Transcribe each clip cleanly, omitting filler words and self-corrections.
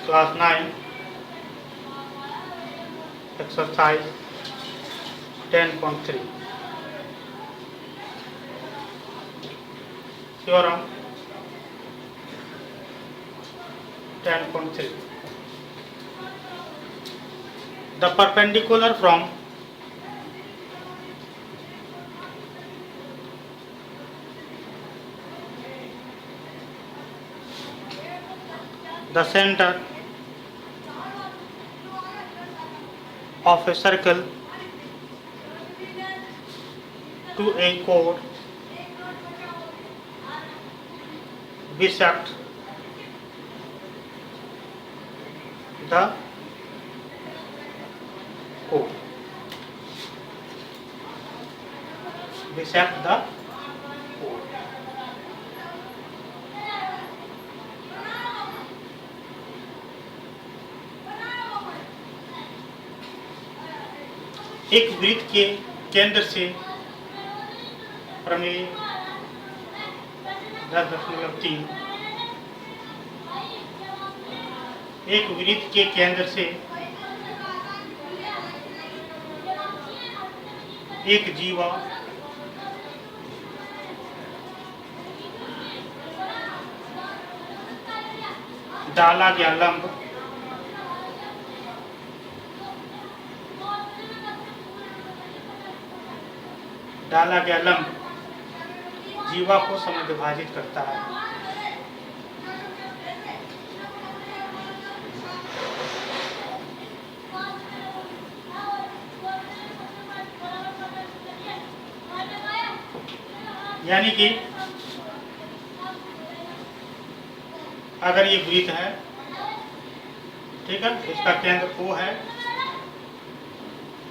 Class 9, exercise 10.3. Theorem 10.3. The perpendicular from the center of a circle to a chord bisect the chord. Bisect the chord. एक वृत्त के केंद्र से प्रमेय 10.3 एक वृत्त के केंद्र से एक जीवा डाला गया लंब जीवा को समविभाजित करता है। यानी कि अगर ये वृत्त है, ठीक है, इसका केंद्र O है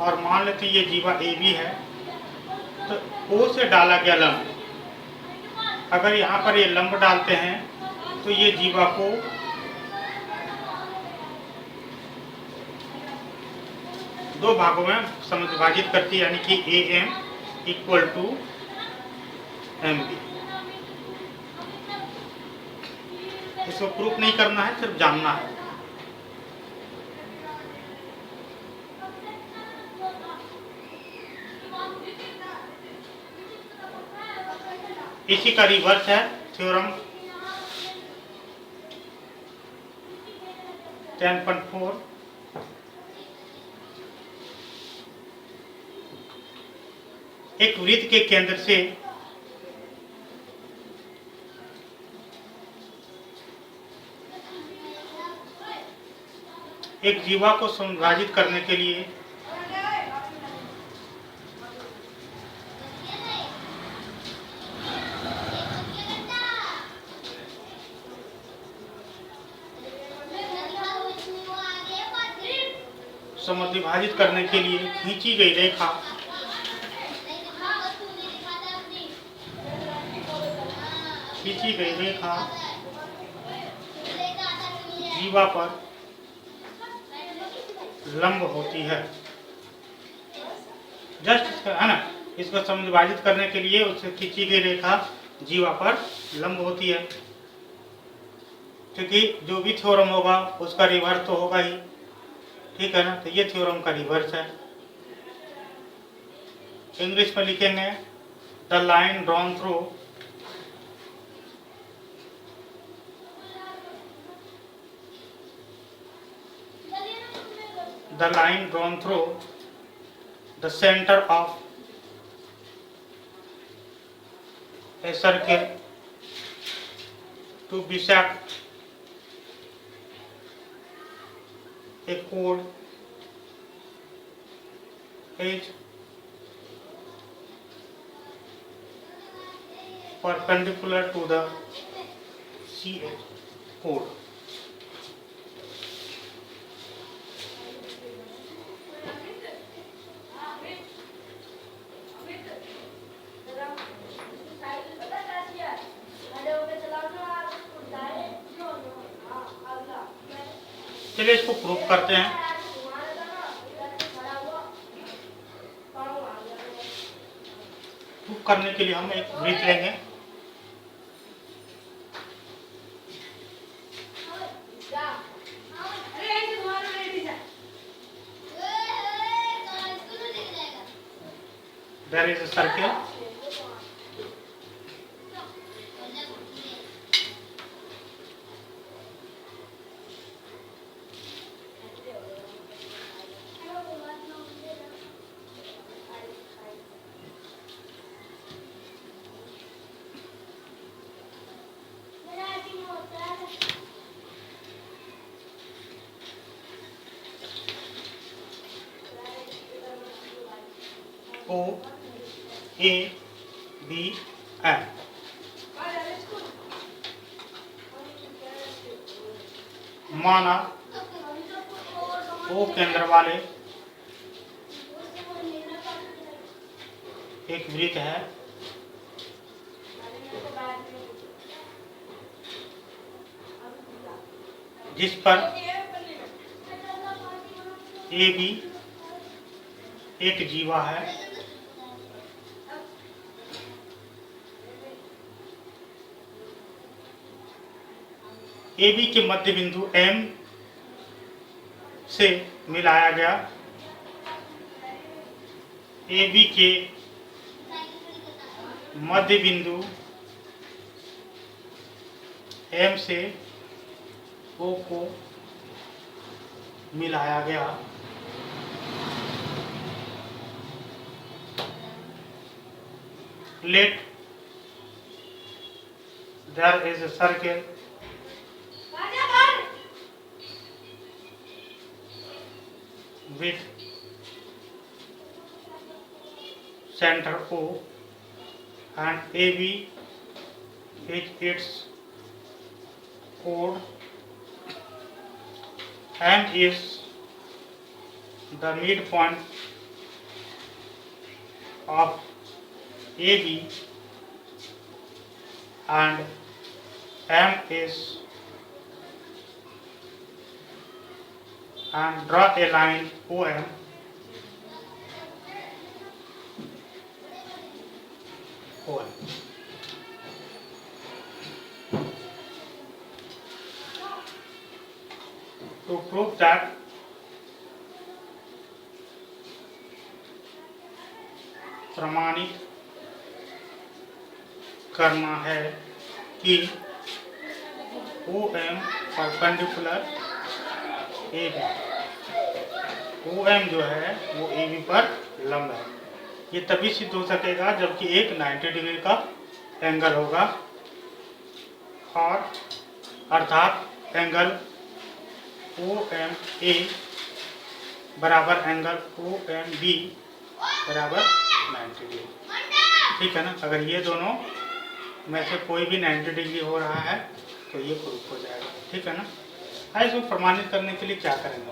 और मान लेते ये जीवा AB है, तो O से डाला गया लंब, अगर यहाँ पर ये लंब डालते हैं तो ये जीवा को दो भागों में समविभाजित करती है, यानी कि AM = MB। इसको प्रूफ नहीं करना है, सिर्फ जानना है। इसी का रिवर्स है थ्योरम 10.4। एक वृत्त के केंद्र से एक जीवा को समविभाजित करने के लिए खींची गई रेखा जीवा पर लंब होती है। जस्ट है ना, इसको समविभाजित करने के लिए उससे खींची गई रेखा जीवा पर लंब होती है, क्योंकि जो भी थ्योरम होगा उसका रिवर्स तो होगा ही, ठीक है ना। तो ये थ्योरम का रिवर्स है। इंग्लिश में लिखेंगे the line drawn through the center of a circle to bisect a chord is perpendicular to the CH chord। चलिए इसको प्रूफ करते हैं। प्रूफ करने के लिए हम एक वृत्त लेंगे, there is a circle. O A B M. माना O केंद्र वाले एक वृत्त है जिस पर AB एक जीवा है। AB के मध्य बिंदु M से मिलाया गया। AB के मध्य बिंदु M से O को मिलाया गया। Let there is a circle with center O and AB is its chord. M is the midpoint of AB and M is, and draw a line OM to prove that प्रमाणित करना है कि OM perpendicular AB, OM जो है वो AB पर लंब है। ये तभी सिद्ध हो सकेगा जबकि एक 90 डिग्री का एंगल होगा और अर्थात एंगल OMA बराबर एंगल OMB बराबर 90 डिग्री। ठीक है ना। अगर ये दोनों में से कोई भी 90 डिग्री हो रहा है तो ये प्रूफ हो जाएगा। ठीक है ना। इसको प्रमाणित करने के लिए क्या करेंगे?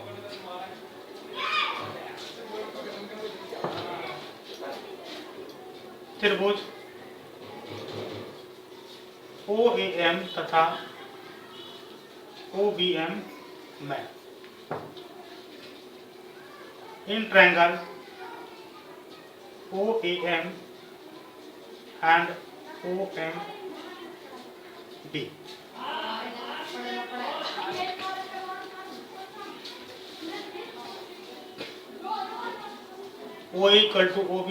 त्रिभुज OAM तथा OBM में in triangle OAM and OMB OA equal to OB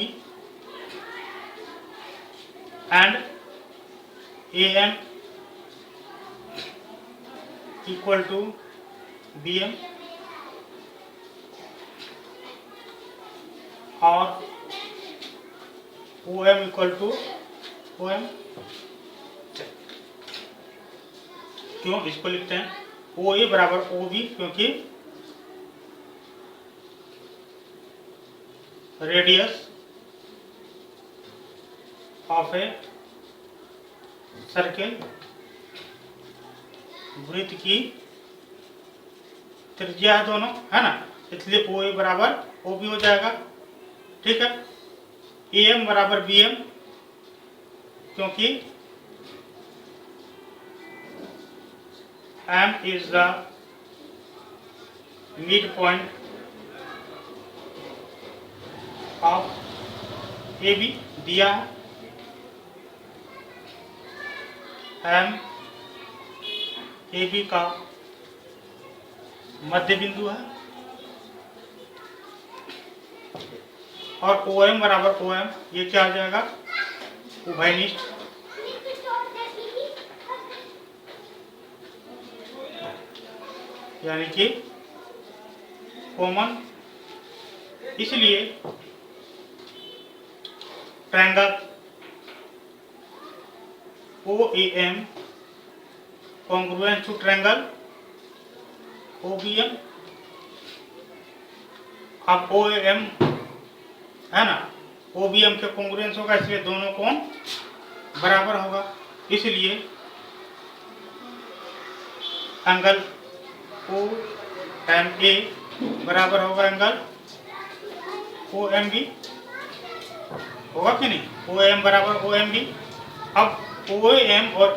and AM equal to BM और OM equal to OM। क्यों इसको लिखते हैं OA बराबर OB? क्योंकि रेडियस ऑफ ए सर्किल, वृत्त की त्रिज्या है दोनों, है ना। इसलिए OA बराबर OB हो जाएगा। ठीक है। AM बराबर BM क्योंकि M is the midpoint of AB दिया है। M AB का मध्य बिंदु है। और OM बराबर OM, ये क्या आ जाएगा, उभयनिष्ठ। यानी कि कॉमन, इसलिए triangle OAM congruent to triangle OBM। अब OAM है ना, OBM के कॉन्ग्रुएंस होगा, इसलिए दोनों कोण बराबर होगा। इसलिए एंगल OMA बराबर होगा एंगल OMB, होगा कि नहीं, OAM बराबर OMB। अब OAM और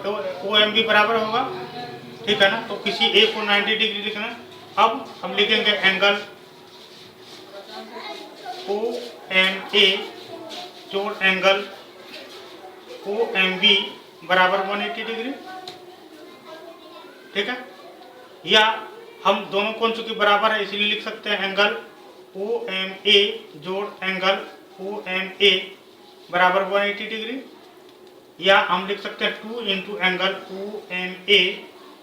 OMB बराबर होगा, ठीक है ना, तो किसी एक को 90 डिग्री लिखना। अब हम लिखेंगे एंगल OMA जोड़ एंगल OMB बराबर 180 डिग्री, ठीक है। या हम दोनों कोण चूंकि बराबर है इसलिए लिख सकते हैं एंगल OMA जोड़ एंगल OMA बराबर 180 डिग्री। या हम लिख सकते हैं 2 इंटू एंगल OMA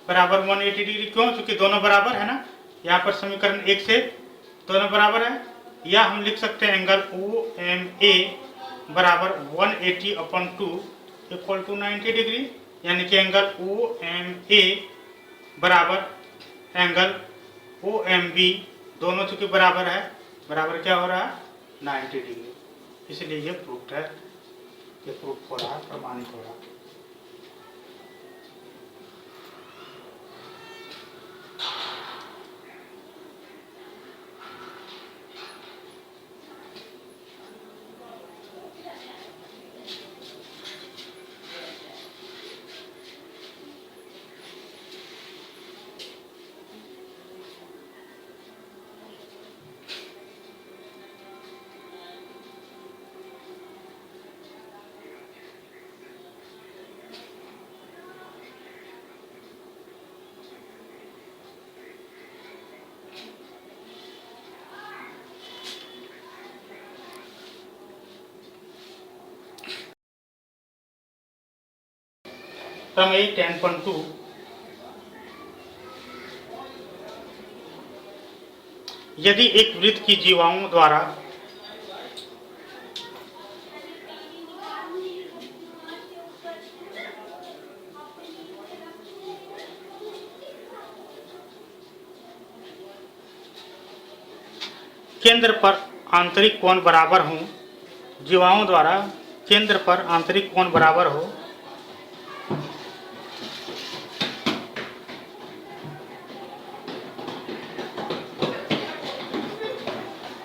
बराबर 180 डिग्री। क्यों, चूंकि दोनों बराबर है ना, यहाँ पर समीकरण 1 से दोनों बराबर है। या हम लिख सकते हैं एंगल OMA बराबर 180/2 इक्वल टू 90 डिग्री, यानी कि एंगल OMA बराबर एंगल OMB, दोनों चूंकि बराबर है, बराबर क्या हो रहा है, 90 डिग्री। इसलिए ये प्रूफ है, ये प्रूफ हो रहा है, प्रमाणित हो रहा है। प्रमेय 10.2 यदि एक वृत्त की जीवाओं द्वारा केंद्र पर आंतरिक कोण बराबर हो, जीवाओं द्वारा केंद्र पर आंतरिक कोण बराबर हो,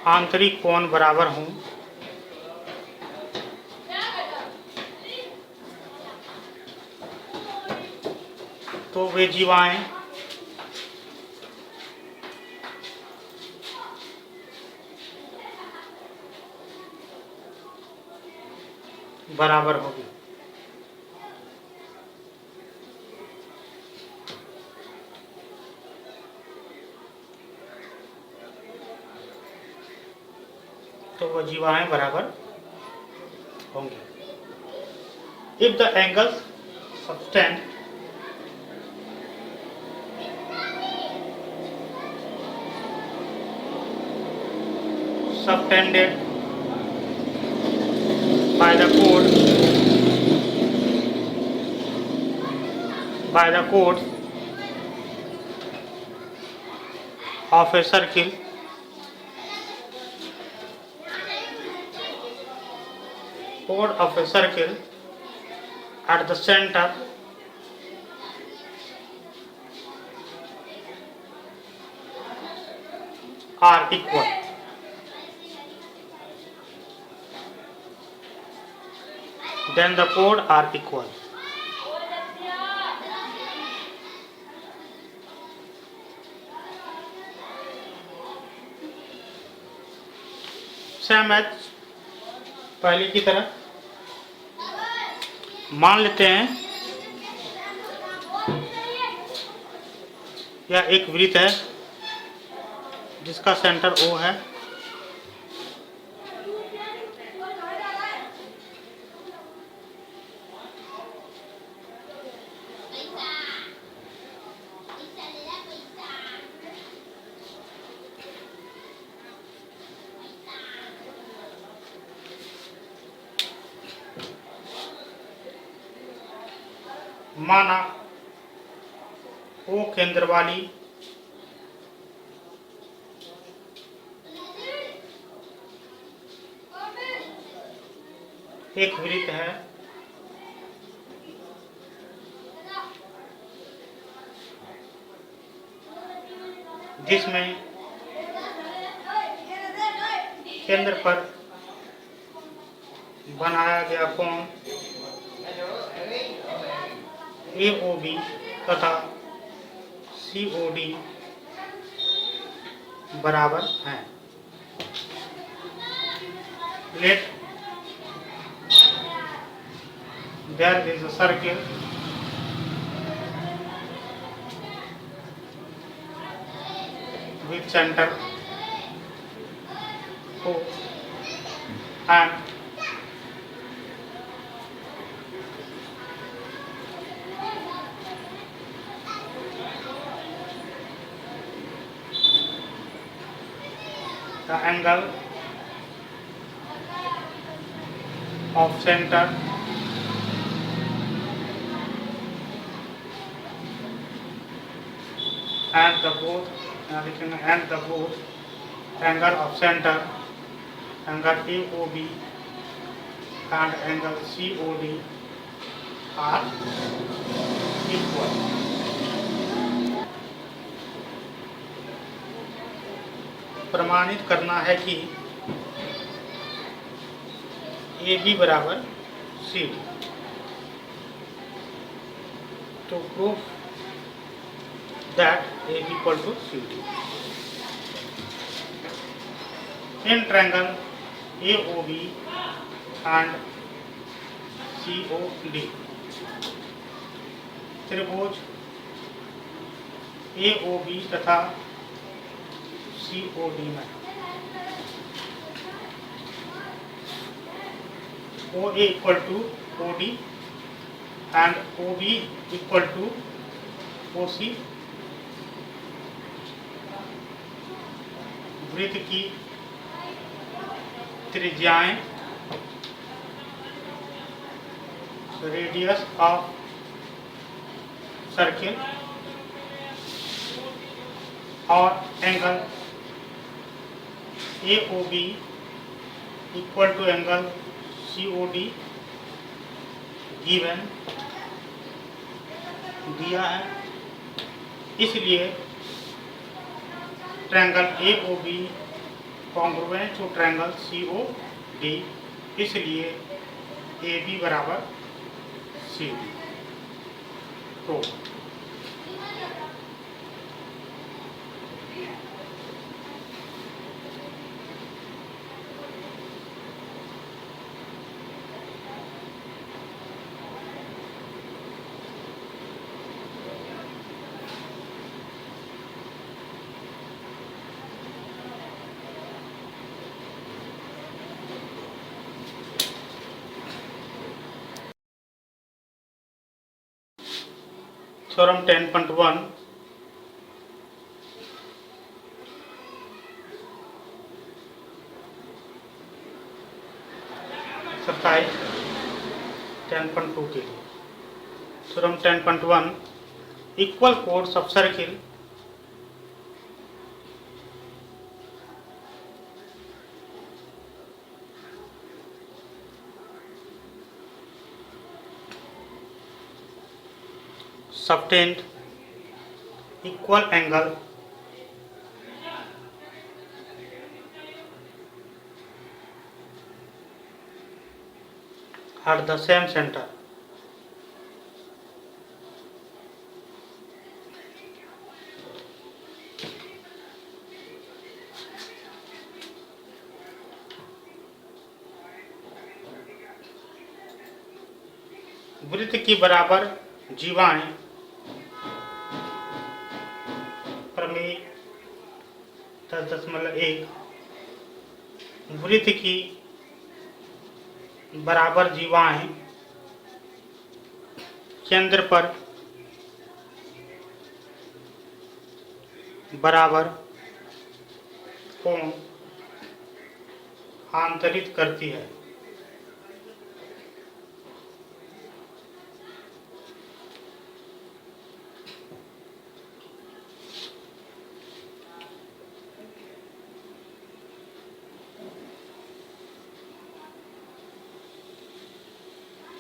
आंतरिक कोण बराबर हो, तो वे जीवाएं बराबर होगी। तो वो जीवाएं बराबर होंगी। If the angles subtended by the chords of a circle at the center are equal, then the chords are equal. Same as पहले की तरह मान लेते हैं यह एक वृत्त है जिसका सेंटर O है माना ओ केंद्र वाली एक वृत्त है जिसमें केंद्र पर बनाया गया कोण AOB तथा COD बराबर हैं। Let there is a circle with center O and the angle of center and the both angle of center, angle AOB and angle COD are equal। प्रमाणित करना है कि AB बराबर CD। तो proof that AB equal to CD in triangle AOB and COD। त्रिभुज AOB तथा COD में OA equal to OD and OB equal to OC वृत्त की त्रिज्याएं रेडियस ऑफ सर्किल और angle AOB equal to angle COD given दिया है। इसलिए triangle AOB congruent to triangle COD, इसलिए AB बराबर CD। तो थ्योरम 10.1 27 10.2 के लिए theorem 10.1 equal chords of circle subtend equal angle at the same center। वृत्त की बराबर जीवाएं प्रमेय 10.1 वृत्त की बराबर जीवाएं केंद्र पर बराबर कोण आंतरित करती है।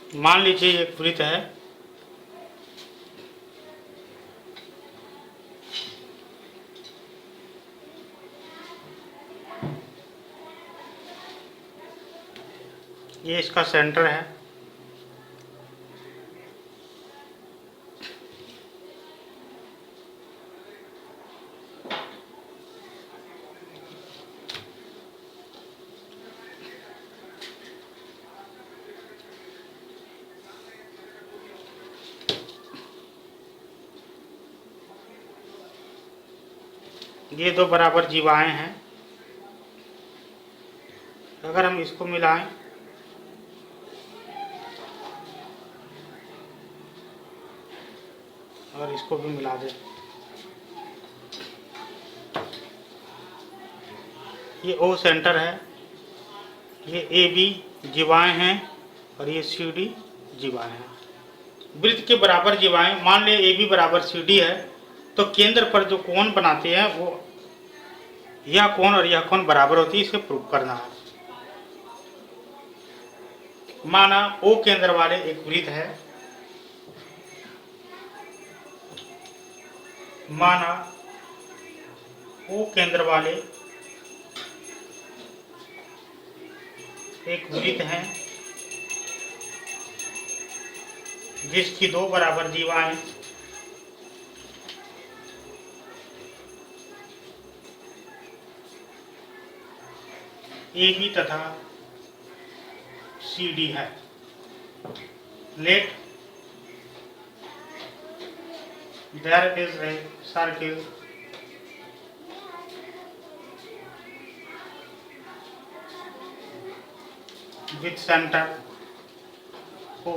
मान लीजिए एक वृत्त है, ये इसका सेंटर है, ये दो बराबर जीवाएं हैं। अगर हम इसको मिलाएं और इसको भी मिला दें, ये ओ सेंटर है, ये ए बी जीवाएं हैं और ये सी डी जीवाएं हैं। वृत्त के बराबर जीवाएं, मान ले ए बी बराबर सी डी है, तो केंद्र पर जो कोण बनाते हैं वो यह कोण और यह कोण बराबर होती है, इसे प्रूव करना है। माना ओ केंद्र वाले एक वृत्त है, माना ओ केंद्र वाले एक वृत्त है जिसकी दो बराबर जीवाएं ए बी तथा सी डी है। Let there is a circle with center O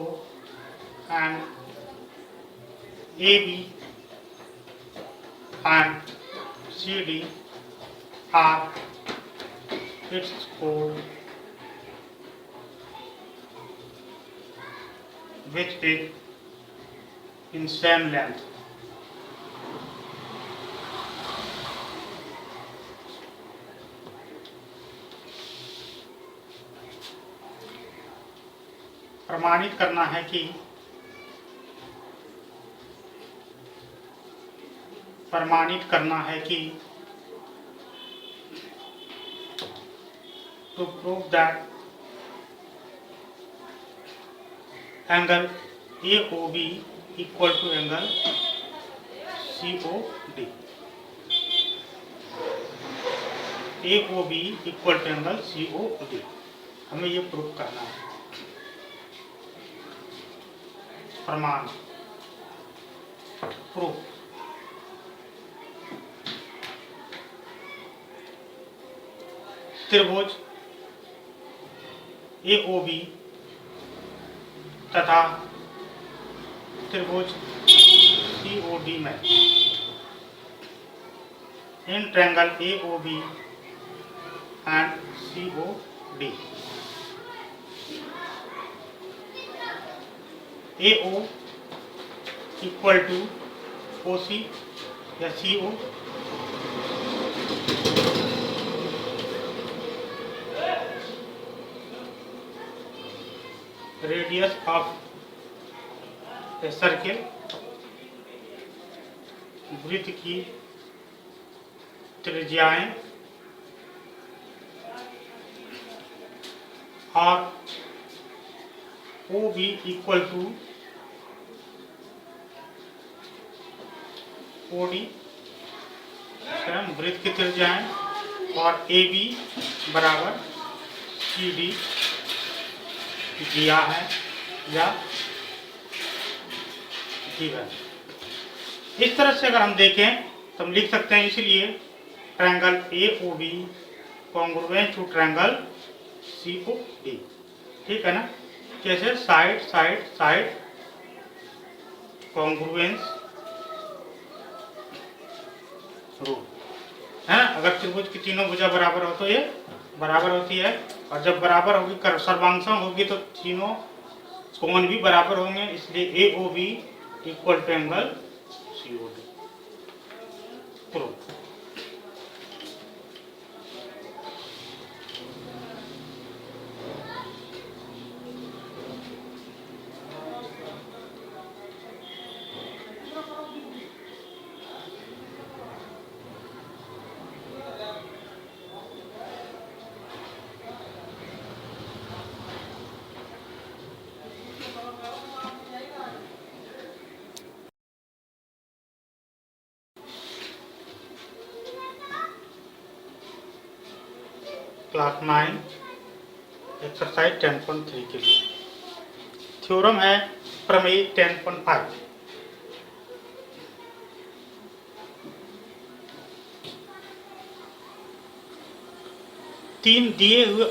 and AB and CD are its core, which is in same length. प्रमाणित करना है कि to prove that angle AOB equal to angle COD, AOB equal to angle COD, हमें ये prove करना है। प्रमाण proof, त्रिभुज AOB तथा त्रिभुज COD में in triangle AOB and COD AO equal to OC या CO radius of a circle, वृत्त की त्रिज्याएं और OB इक्वल टू OD, वृत्त की त्रिज्याएं और AB बराबर CD दिया है या दिया है। इस तरह से अगर हम देखें तो हम लिख सकते हैं, इसलिए triangle AOB congruent to triangle COD, ठीक है ना। कैसे? Side side side congruence rule है ना। अगर त्रिभुज की तीनों भुजा बराबर हो तो ये बराबर होती है, और जब बराबर होगी सर्वांशों होगी तो तीनों कोण भी बराबर होंगे, इसलिए AOB equal to angle COD prove. Class 9 exercise 10.3 के लिए। थ्योरम है प्रमेय 10.5। तीन दिए हुए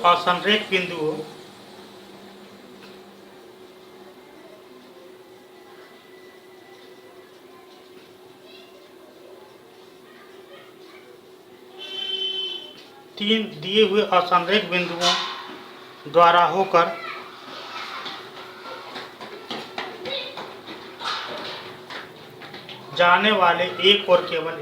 असंरेख बिंदुओं द्वारा होकर जाने वाले एक और केवल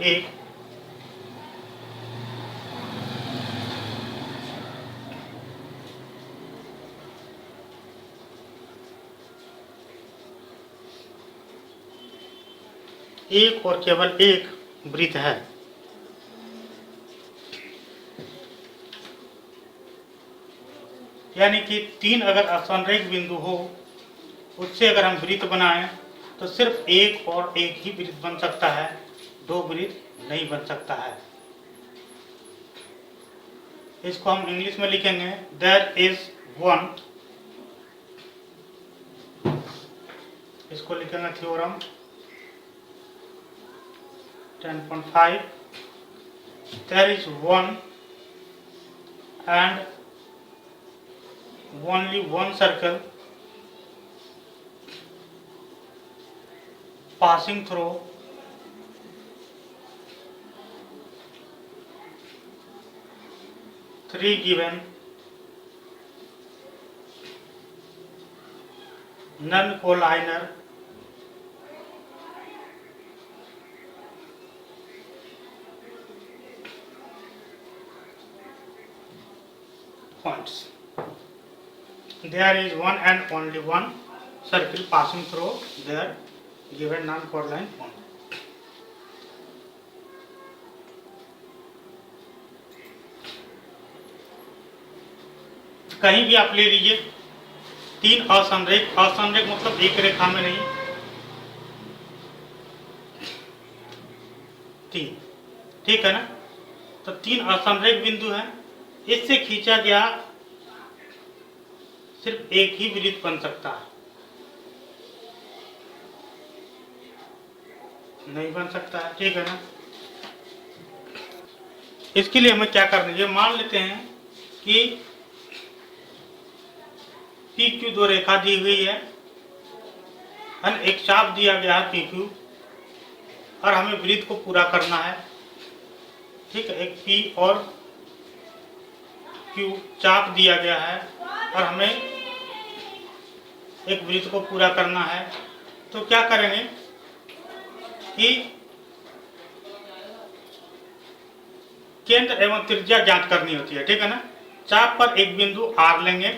एक वृत्त है। यानी कि तीन अगर असंरेख बिंदु हो, उससे अगर हम वृत्त बनाएं तो सिर्फ एक और एक ही वृत्त बन सकता है, दो वृत्त नहीं बन सकता है। इसको हम इंग्लिश में लिखेंगे देयर इज वन। इसको लिखेंगे theorem 10.5। There is one and only one circle passing through three given non-collinear points. There is one and only one circle passing through their given non-collinear point. कहीं भी आप ले लीजिए, तीन असंरेख मतलब एक रेखा में नहीं, तीन, ठीक है ना। तो तीन असंरेख बिंदु हैं, इससे खींचा गया सिर्फ एक ही वृत्त बन सकता है, नहीं बन सकता है, ठीक है ना। इसके लिए हमें क्या करना है, मान लेते हैं कि पी क्यू दो रेखा दी हुई है, एक चाप दिया गया है पी क्यू, और हमें वृत्त को पूरा करना है, ठीक है। एक पी और क्यू चाप दिया गया है और हमें एक वृत्त को पूरा करना है। तो क्या करेंगे कि केंद्र एवं त्रिज्या ज्ञात करनी होती है, ठीक है ना। चाप पर एक बिंदु आर लेंगे,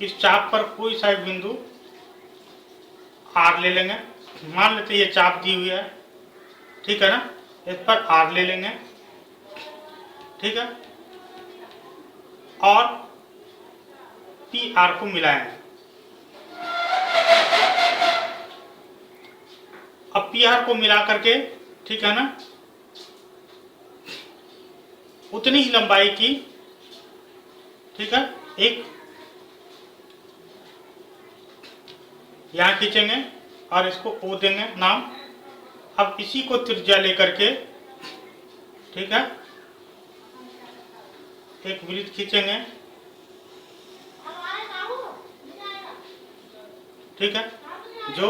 इस चाप पर कोई सा एक बिंदु आर ले लेंगे। मान लेते ये चाप दी हुई है, ठीक है ना, इस पर आर ले लेंगे, ठीक है, और पी आर को मिलाएंगे। अब पी आर को मिला करके, ठीक है ना, उतनी ही लंबाई की, ठीक है, एक यहां खींचेंगे और इसको ओ देंगे नाम। अब इसी को त्रिज्या लेकर के, ठीक है, एक वृत्त खींचेंगे, ठीक है, जो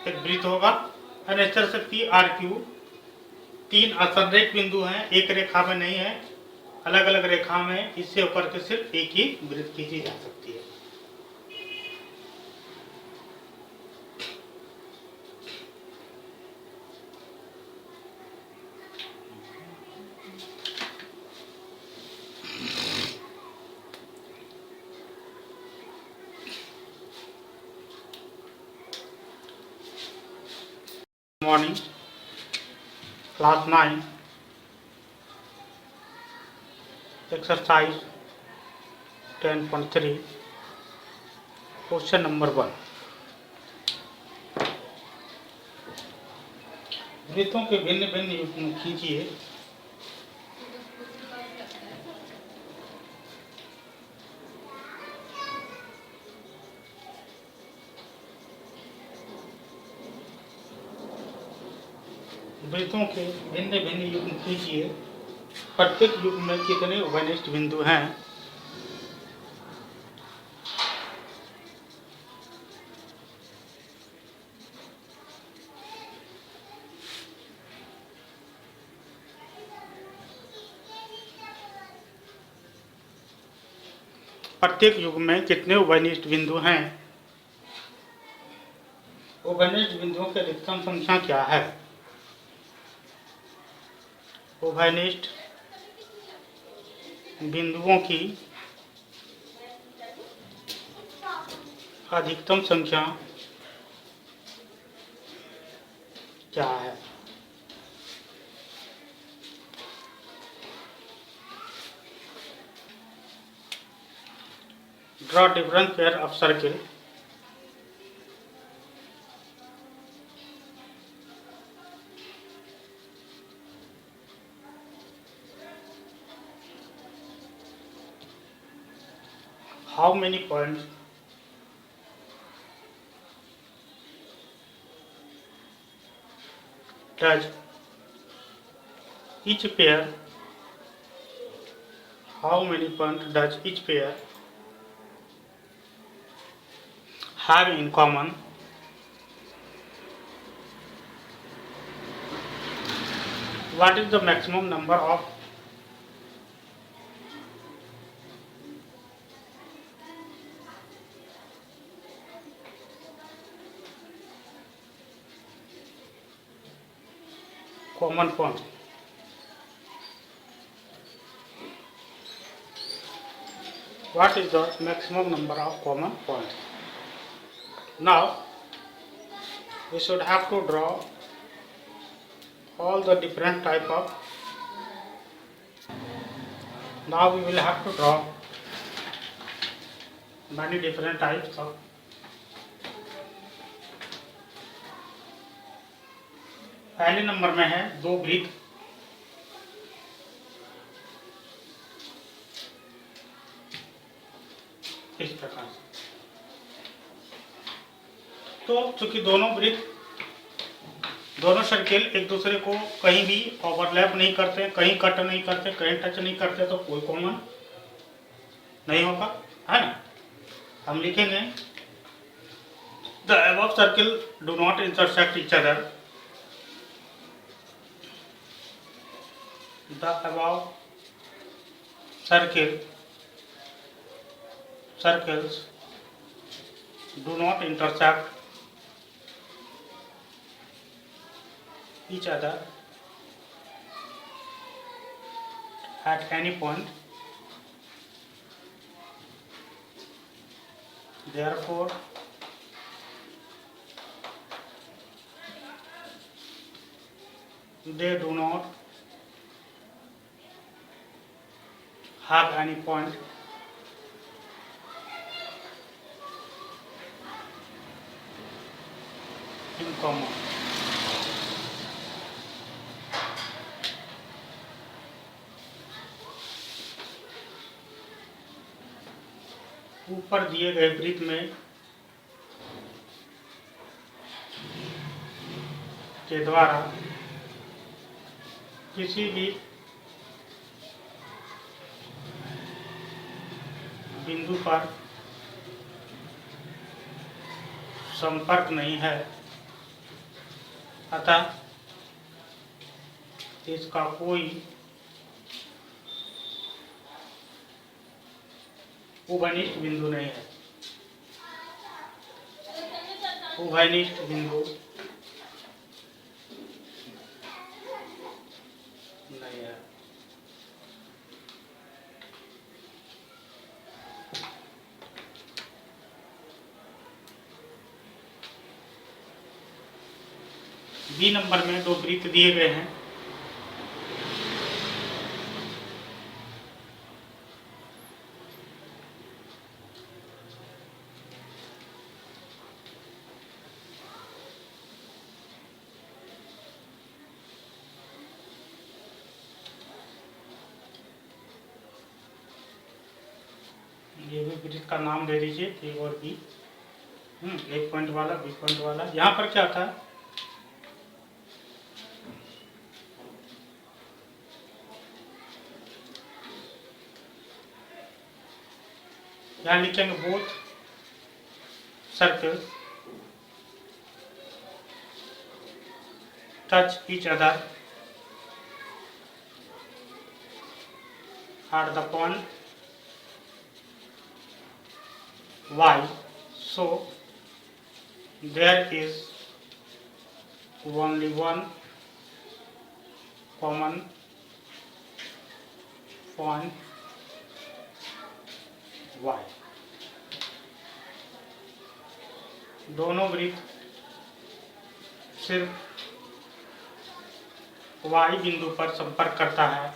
एक वृत्त होगा। और इस तरह से पी आर क्यू तीन असंरेख बिंदु हैं, एक रेखा में नहीं है, अलग अलग रेखा में, इससे होकर के सिर्फ एक ही वृत्त खींची जा सकती है। Morning class 9 exercise 10.3 question number 1। वृत्तों के भिन्न भिन्न युग्म खींचिए वृत्तों के भिन्न भिन्न युग्म कीजिए। प्रत्येक युग्म में कितने उभयनिष्ठ बिंदु हैं? प्रत्येक युग्म में कितने उभयनिष्ठ बिंदु हैं? उभयनिष्ठ बिंदुओं की अधिकतम संख्या क्या है? उभयनिष्ठ बिंदुओं की अधिकतम संख्या क्या है? Draw different pair of circle. How many points does each pair? How many points does each pair have in common? What is the maximum number of common points? What is the maximum number of common points? Now we should have to draw all the different type of. Now we will have to draw many different types of. पहले number में है दो वृत्त। इस प्रकार से। तो चूंकि दोनों वृत्त, दोनों सर्किल एक दूसरे को कहीं भी ओवरलैप नहीं करते, कहीं कट नहीं करते, कहीं टच नहीं करते, तो कोई कॉमन नहीं होगा, है ना। हम लिखेंगे the above circle do not intersect each other. The above circles do not intersect each other at any point. Therefore, they do not have any point in common. ऊपर दिए गए वृत्त में के द्वारा किसी भी बिंदु पर संपर्क नहीं है, अतः इसका कोई उभयनिष्ठ बिंदु नहीं है। उभयनिष्ठ बिंदु नहीं है। बी नंबर में दो वृत्त दिए गए हैं। ये भी वृत्त का नाम दे दीजिए, ए और बी। एक पॉइंट वाला, बी पॉइंट वाला। यहाँ पर क्या था, यहाँ लिखेंगे both circle touch each other at the point y, so there is only one common point y. दोनों वृत्त सिर्फ y बिंदु पर संपर्क करता है।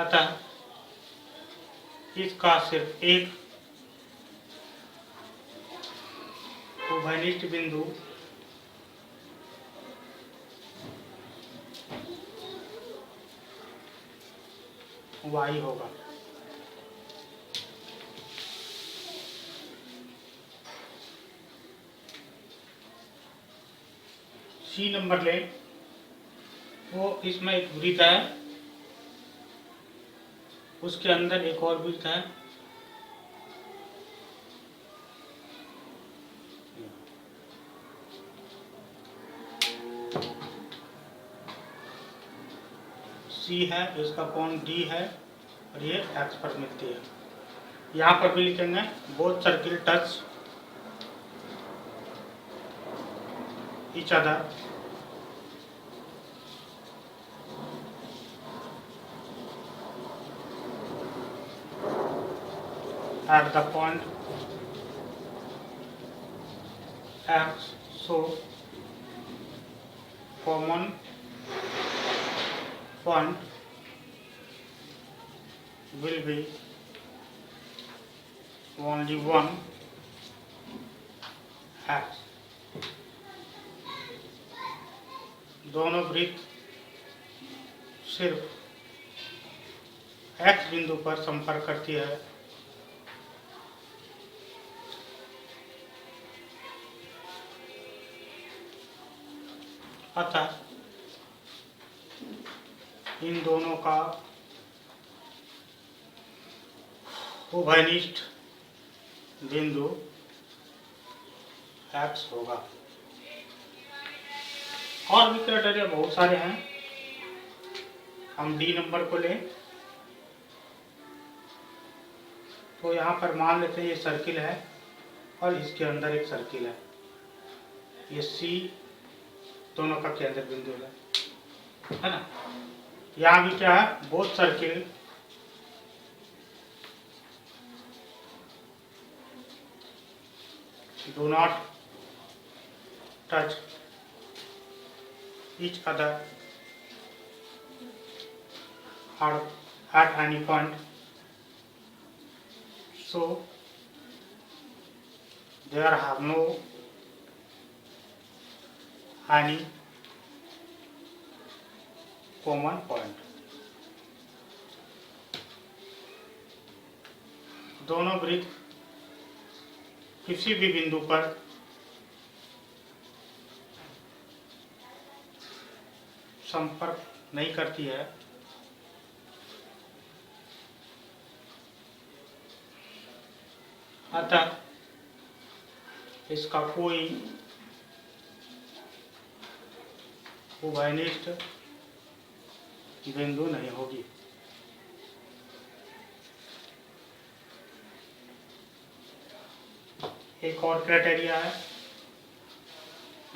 अतः इसका सिर्फ एक उभयनिष्ठ बिंदु y होगा। सी नंबर ले, वो इसमें एक वृत्त है, उसके अंदर एक और वृत्त है, सी है, इसका कोण डी है और ये एक्स पर मिलती है। यहाँ पर भी लिखेंगे both circle touch each other at the point x, so common point will be only one x. दोनों वृत्त सिर्फ x बिंदु पर संपर्क करती है। अतः इन दोनों का उभयनिष्ठ बिंदु x होगा। और भी क्राइटेरिया बहुत सारे हैं। हम डी नंबर को लें तो यहाँ पर मान लेते हैं ये सर्किल है और इसके अंदर एक सर्किल है, ये सी दोनों का केंद्र बिंदु है ना। यहाँ भी क्या है, both circle do not touch each other at any point, so there are no any common point. दोनों वृत्त किसी भी बिंदु पर संपर्क नहीं करती है। अतः इसका कोई उभयनिष्ठ बिंदु नहीं होगी। एक और क्राइटेरिया है,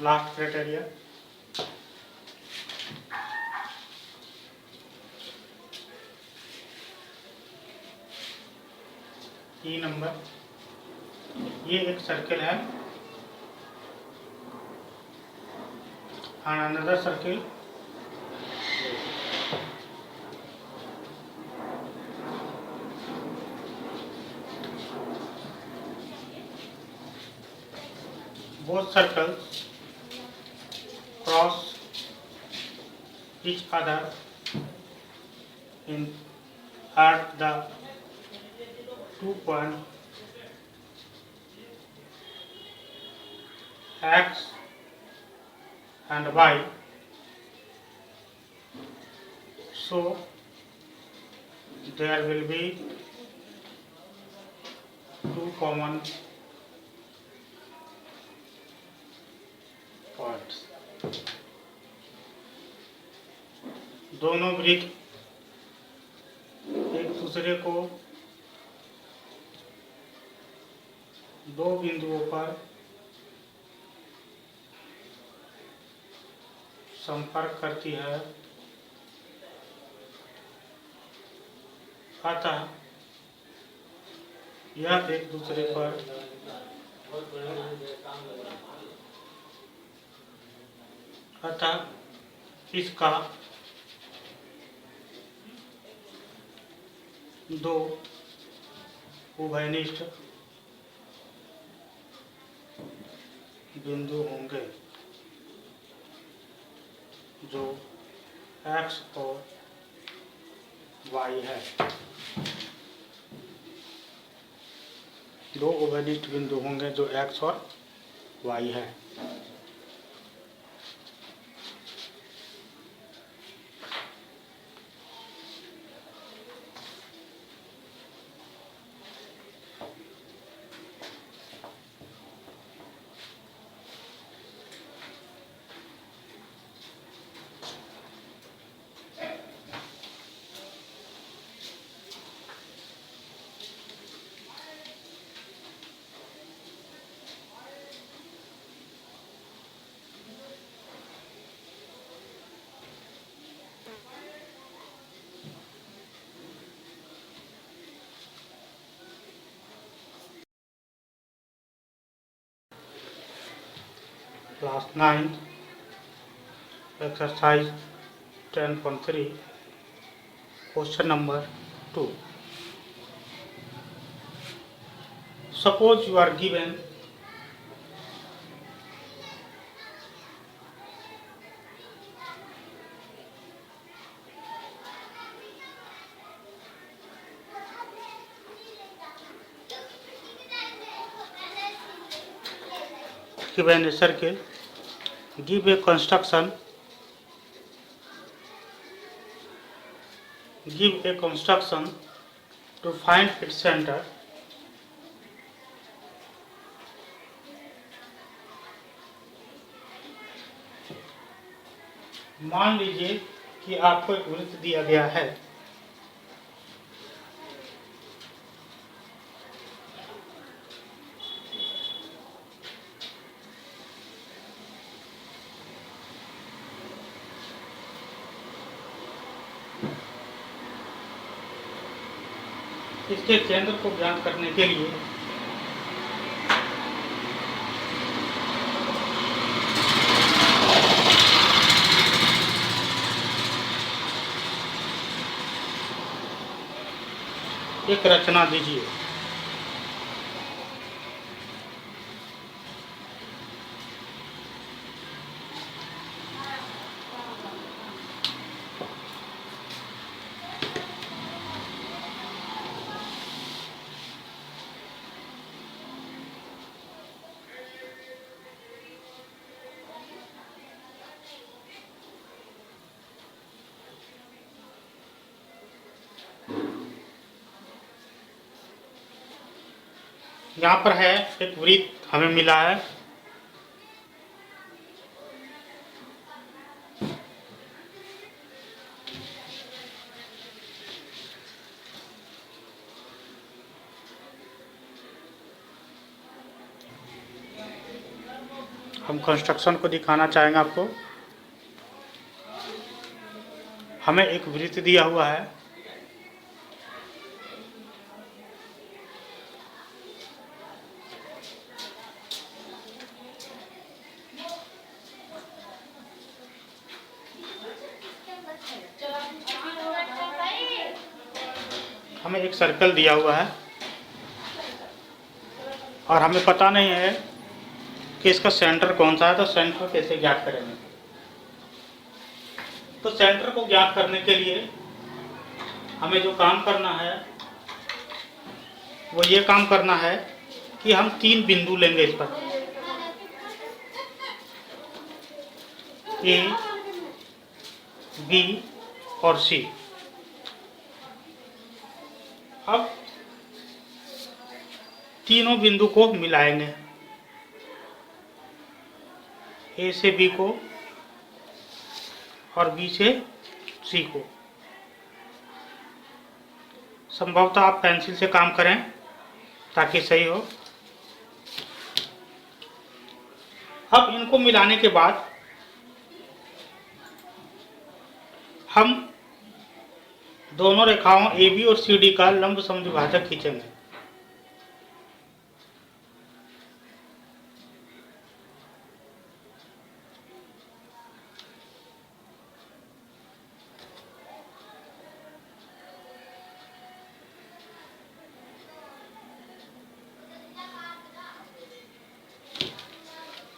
लास्ट क्राइटेरिया, ई नंबर। ये एक सर्किल है, another circle both circles cross each other in at the 2 point x and y, So there will be two common points. दोनों वृत्त एक दूसरे को दो बिंदुओं पर संपर्क करती है, अतः यह एक दूसरे पर इसका दो उभयनिष्ठ बिंदु होंगे जो x और y है। दो उभयनिष्ठ बिंदु होंगे जो x और y है। Class 9 exercise 10.3 question number 2. Suppose you are given a circle, give a construction to find its center. मान लीजिए कि आपको एक वृत्त दिया गया है, इसके केंद्र को ज्ञात करने के लिए एक रचना दीजिए। यहाँ पर है एक वृत्त हमें मिला है, हम कंस्ट्रक्शन को दिखाना चाहेंगे आपको। हमें एक वृत्त दिया हुआ है, हमें एक सर्कल दिया हुआ है और हमें पता नहीं है कि इसका सेंटर कौन सा है, तो सेंटर कैसे ज्ञात करेंगे। तो सेंटर को ज्ञात करने के लिए हमें जो काम करना है वो ये काम करना है कि हम तीन बिंदु लेंगे इस पर, A, B और C। अब तीनों बिंदु को मिलाएंगे, ए से बी को और बी से सी को। संभवतः आप पेंसिल से काम करें ताकि सही हो। अब इनको मिलाने के बाद हम दोनों रेखाओं ए बी और सी डी का लंब समद्विभाजक खींचेंगे।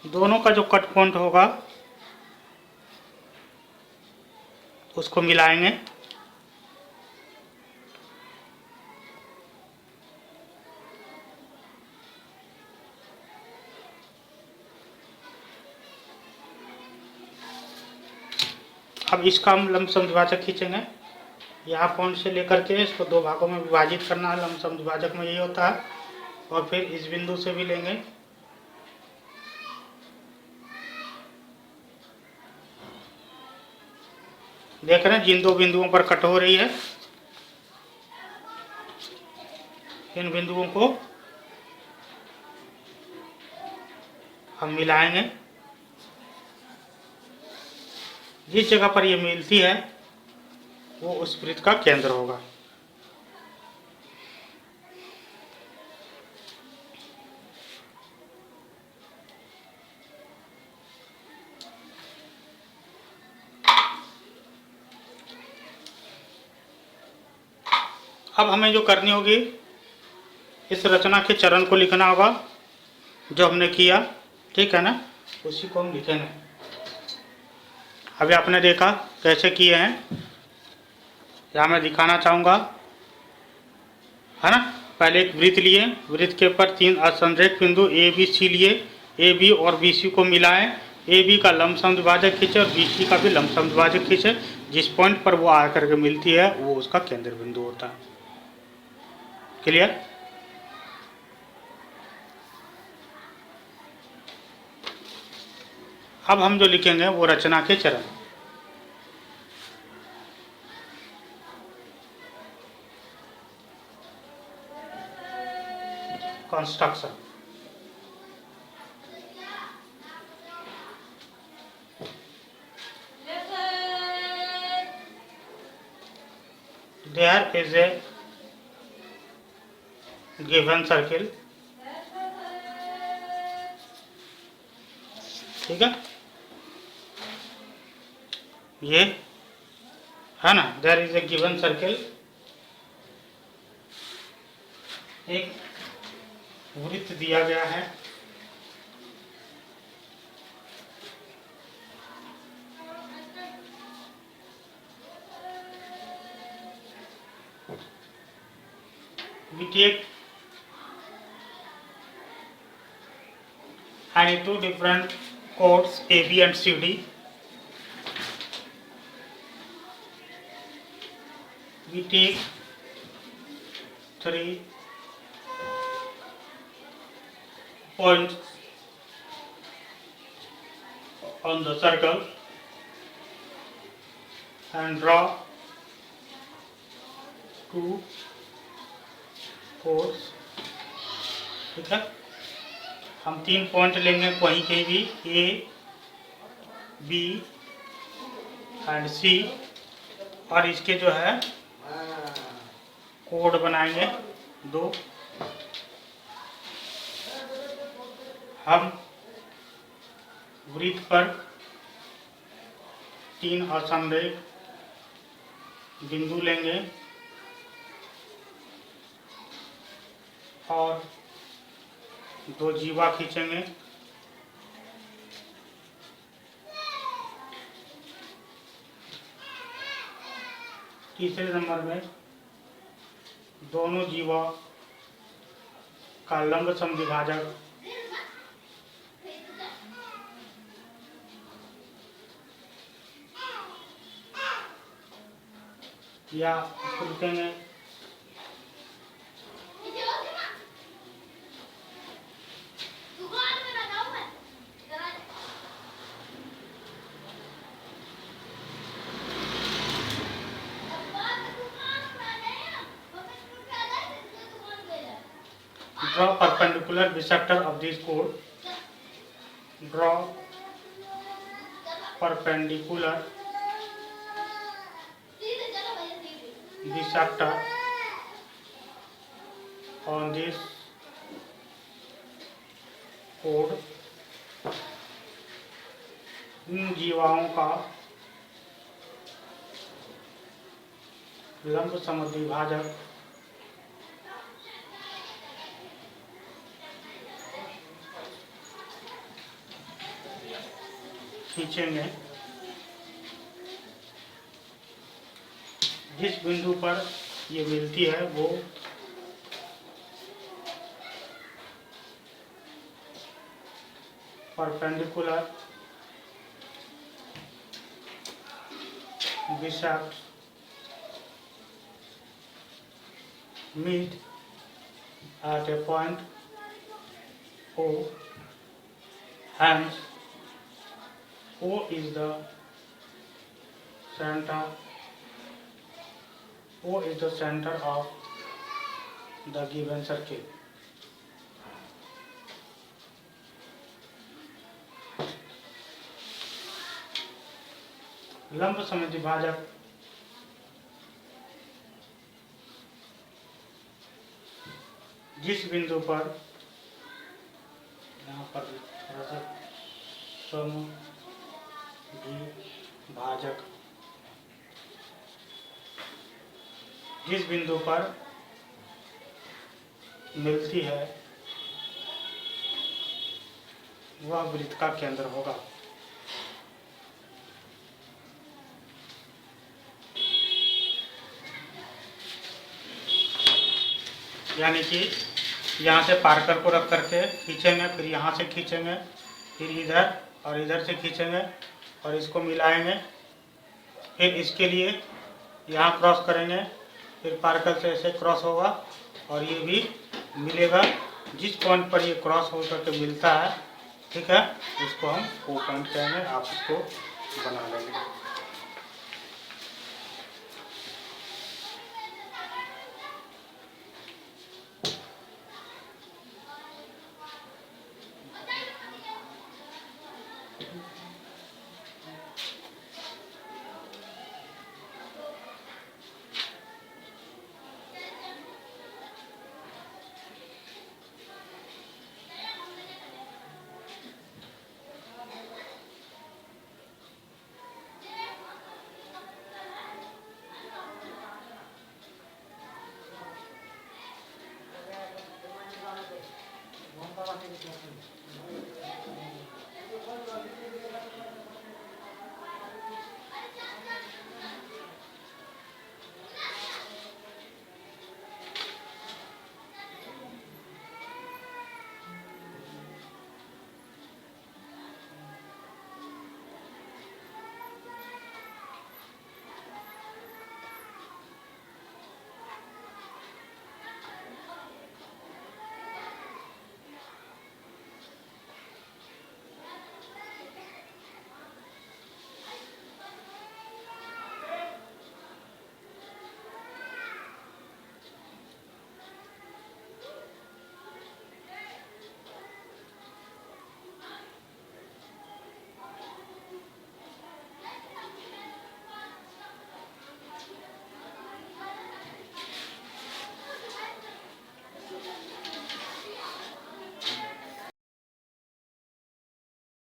दोनों का जो कट पॉइंट होगा उसको मिलाएंगे। अब इसका हम लंब समद्विभाजक खींचेंगे। यहाँ पॉइंट से लेकर के इसको दो भागों में विभाजित करना है। लंब समद्विभाजक में यही होता है। और फिर इस बिंदु से भी लेंगे। देख रहे हैं जिन दो बिंदुओं पर कट हो रही है, इन बिंदुओं को हम मिलाएंगे। जिस जगह पर ये मिलती है वो उस वृत्त का केंद्र होगा। अब हमें जो करनी होगी, इस रचना के चरण को लिखना होगा जो हमने किया, ठीक है ना, उसी को हम लिखेंगे। अभी आपने देखा कैसे किए हैं, यहाँ मैं दिखाना चाहूँगा, है ना। पहले एक वृत्त लिए, वृत्त के ऊपर तीन असंरेख बिंदु ए बी सी लिए, ए बी और बी सी को मिलाएं, ए बी का लंब समद्विभाजक खींचे और बी सी का भी लंब समद्विभाजक खींचे। जिस पॉइंट पर वो आकर के मिलती है वो उसका केंद्र बिंदु होता है। क्लियर? अब हम जो लिखेंगे वो रचना के चरण। Construction. There is a given circle, ठीक है, ये है ना। There is a given circle, एक वृत्त दिया गया है, we take any two different chords A, B and C, D. We take 3 points on the circle and draw 2 chords, ठीक है। हम 3 पॉइंट लेंगे कहीं कहीं भी, ए बी एंड सी, और इसके जो है कोड बनाएंगे 2। हम वृत्त पर 3 असंरेख बिंदु लेंगे और 2 जीवा खींचेंगे। तीसरे नंबर में दोनों जीवा का लंब समद्विभाजक या लिखेंगे Draw perpendicular bisector of this chord. Draw perpendicular bisector on this chord. इन जीवाओं का लंब समद्विभाजक खींचेंगे। जिस बिंदु पर ये मिलती है वो perpendicular bisect meet at a point O. Hence, O is the center. O is the center of the given circle. लंब समद्विभाजक जिस बिंदु पर यहाँ पर समद्विभाजक जिस बिंदु पर मिलती है वह वृत्त का केंद्र होगा। यानी कि यहाँ से पार्कर को रख करके खींचेंगे, फिर यहाँ से खींचेंगे, फिर इधर और इधर से खींचेंगे और इसको मिलाएंगे, फिर इसके लिए यहाँ क्रॉस करेंगे, फिर पार्कर से ऐसे क्रॉस होगा और ये भी मिलेगा। जिस पॉइंट पर ये क्रॉस हो करके मिलता है, ठीक है, इसको हम ओ पॉइंट कहेंगे। आप इसको बना लेंगे।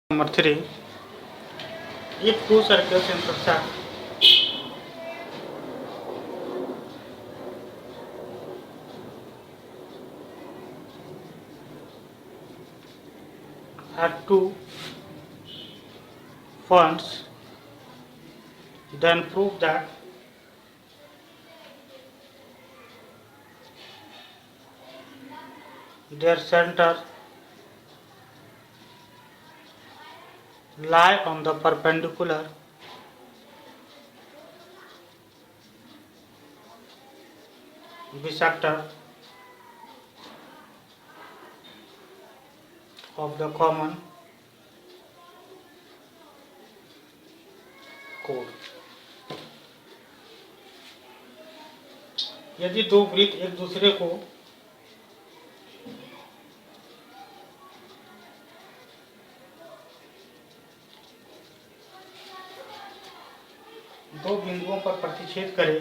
Number 3, if two circles intersect at two points, then prove that their center lie on the perpendicular bisector of the common chord. यदि दो वृत्त एक दूसरे को दो बिंदुओं पर प्रतिच्छेद करे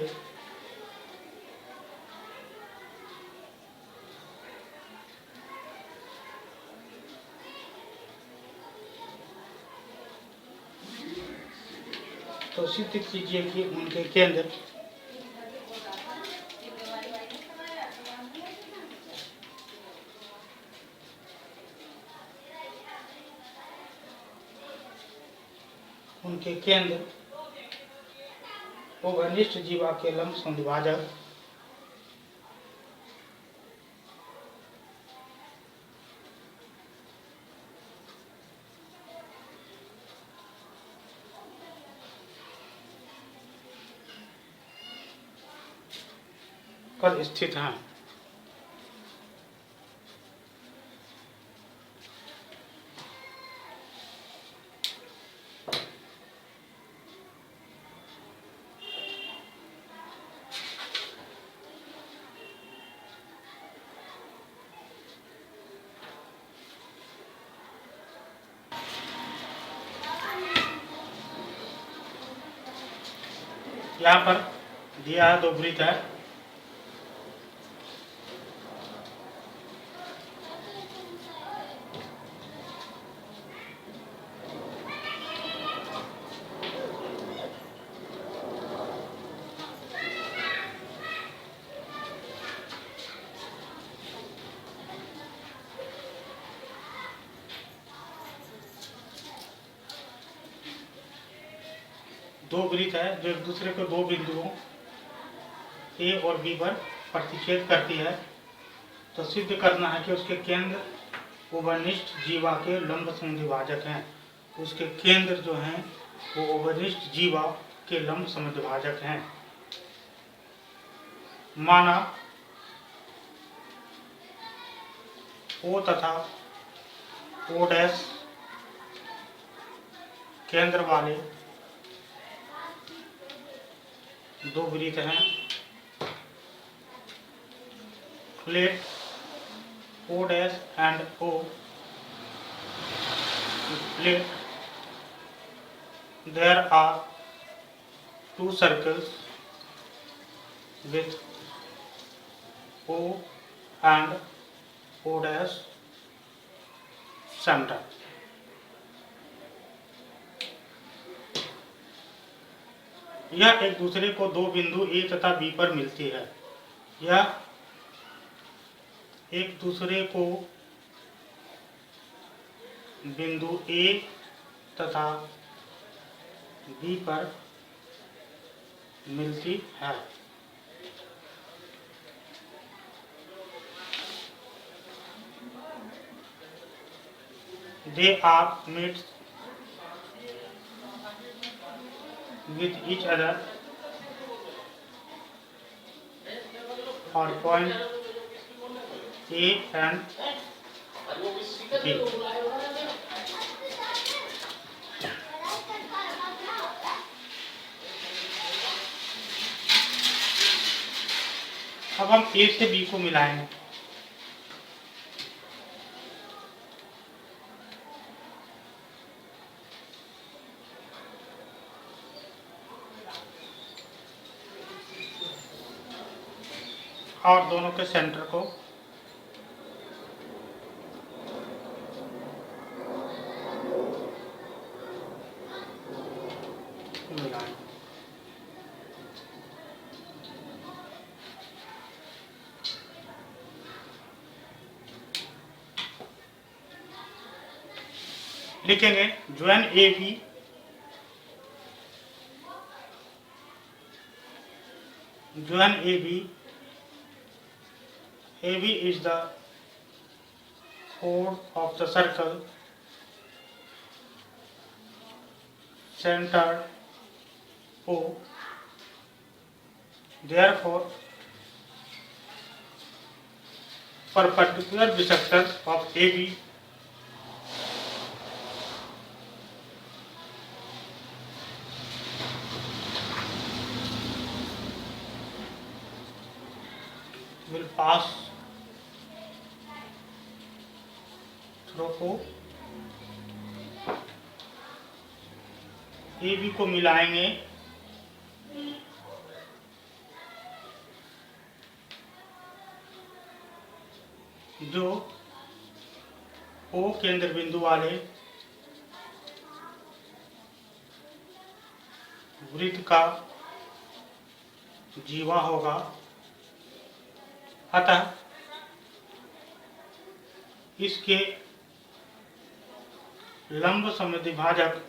तो सिद्ध कीजिए कि उनके केंद्र घनिष्ठ जीवा के लंब समद्विभाजक पर स्थित हैं। यहाँ पर दिया है दो वृत्त है, दो वृत्त है जो एक दूसरे को दो बिंदुओं ए और बी पर प्रतिच्छेद करती है। तो सिद्ध करना है कि उसके केंद्र उभयनिष्ठ जीवा के लंब समद्विभाजक हैं। उसके केंद्र जो हैं वो उभयनिष्ठ जीवा के लंब समद्विभाजक हैं। माना ओ तथा ओ डैश केंद्र वाले दो वृत्त हैं। Let O dash and O, let there are two circles with O and O dash center. यह एक दूसरे को दो बिंदु ए तथा बी पर मिलती है। यह एक दूसरे को बिंदु ए तथा बी पर मिलती है। They are meet with each other or point A and B. अब हम A से B को मिलाएंगे। और दोनों के सेंटर को मिलाएं। लिखेंगे join A B, join A B, AB is the chord of the circle centered O. Therefore, perpendicular bisectors of AB will pass through O। AB को मिलाएंगे जो O केंद्र बिंदु वाले वृत्त का जीवा होगा, अतः इसके लंब समद्विभाजक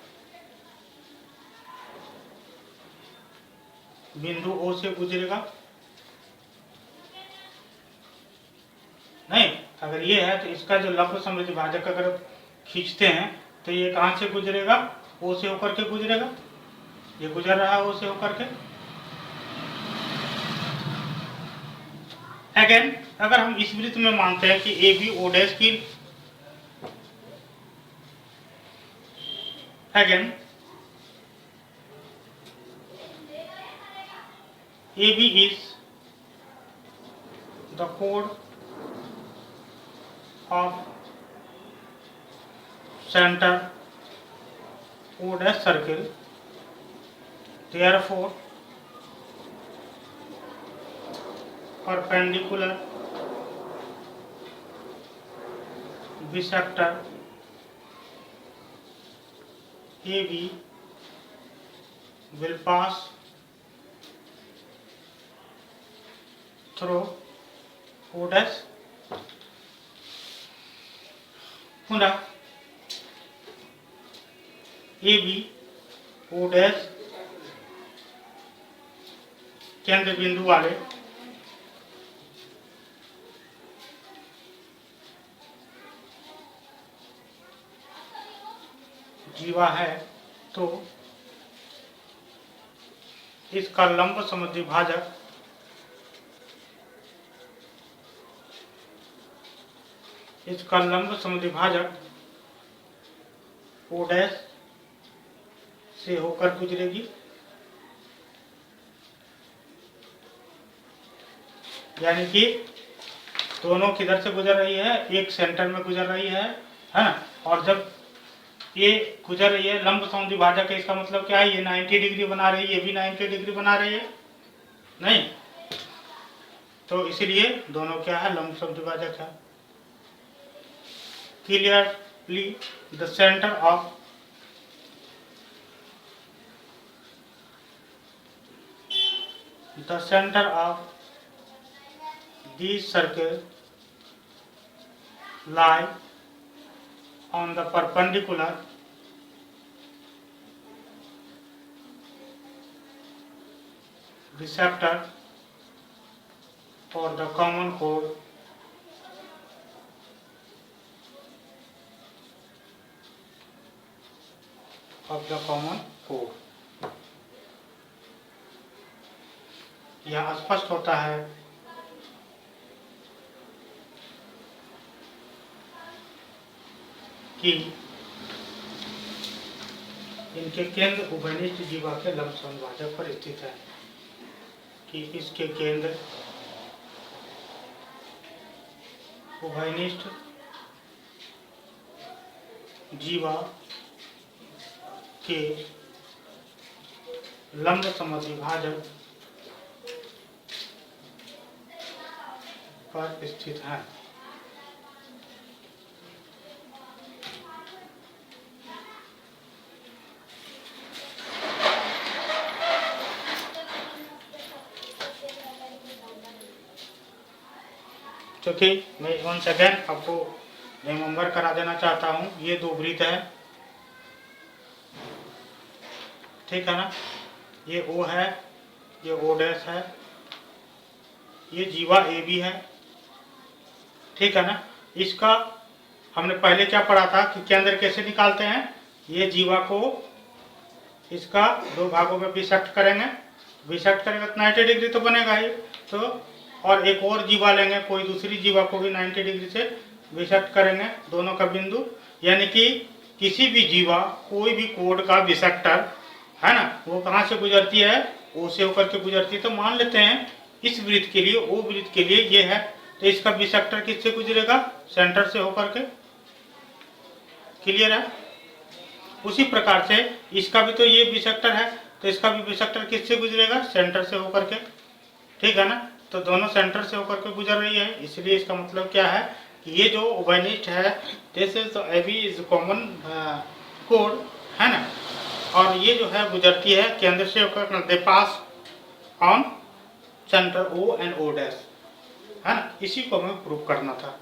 बिंदु O से गुजरेगा। नहीं, अगर ये है तो इसका जो लंब समद्विभाजक अगर खींचते हैं तो ये कहाँ से गुजरेगा? O से होकर के गुजरेगा। ये गुजर रहा है O से होकर के। अगेन अगर हम इस वृत्त में मानते हैं कि AB O डैश की again AB is the chord of center O dash circle, therefore perpendicular bisector AB will pass through O dash। पुनः AB O dash केंद्र बिंदु वाले जीवा है, तो इसका लंब समद्विभाजक O डैश से होकर गुजरेगी। यानी कि दोनों किधर से गुजर रही है? एक सेंटर में गुजर रही है ना। और जब ये गुजर रही है लंब समद्विभाजक है, इसका मतलब क्या है? ये 90 डिग्री बना रही है, ये भी 90 डिग्री बना रही है, नहीं? तो इसीलिए दोनों क्या है? लंब समद्विभाजक है। Clearly the center of these circles lie on the perpendicular bisector for the common chord of the common chord। यह स्पष्ट होता है कि इनके केंद्र उभयनिष्ठ जीवा के लंब समद्विभाजक पर स्थित है, कि इसके केंद्र उभयनिष्ठ जीवा के लंब समद्विभाजक पर स्थित है। क्योंकि मैं वंस अगेन आपको रिमेम्बर करा देना चाहता हूँ, ये दो वृत्त है, ठीक है ना। ये O है, ये O डैश है, ये जीवा AB है, ठीक है ना। इसका हमने पहले क्या पढ़ा था कि केंद्र कैसे निकालते हैं? ये जीवा को इसका दो भागों में बिसेक्ट करेंगे, बिसेक्ट करेंगे तो 90 डिग्री तो बनेगा ही। तो और एक और जीवा लेंगे, कोई दूसरी जीवा को भी 90 डिग्री से बिसेक्ट करेंगे, दोनों का बिंदु। यानी कि किसी भी जीवा कोई भी कोड का बिसेक्टर है ना, वो कहाँ से गुजरती है? O से होकर के गुजरती है। तो मान लेते हैं इस वृत्त के लिए, O वृत्त के लिए ये है, तो इसका बिसेक्टर किससे गुजरेगा? सेंटर से होकर के। क्लियर है? उसी प्रकार से इसका भी तो ये बिसेक्टर है, तो इसका भी बिसेक्टर किससे गुजरेगा? सेंटर से होकर के, ठीक है ना। तो दोनों सेंटर से होकर के गुजर रही है, इसलिए इसका मतलब क्या है ये जो उभयनिष्ठ है, this is AB is common code, है ना। और ये जो है गुजरती है केंद्र से होकर, they pass on centre O and O dash, है ना। इसी को हमें प्रूव करना था।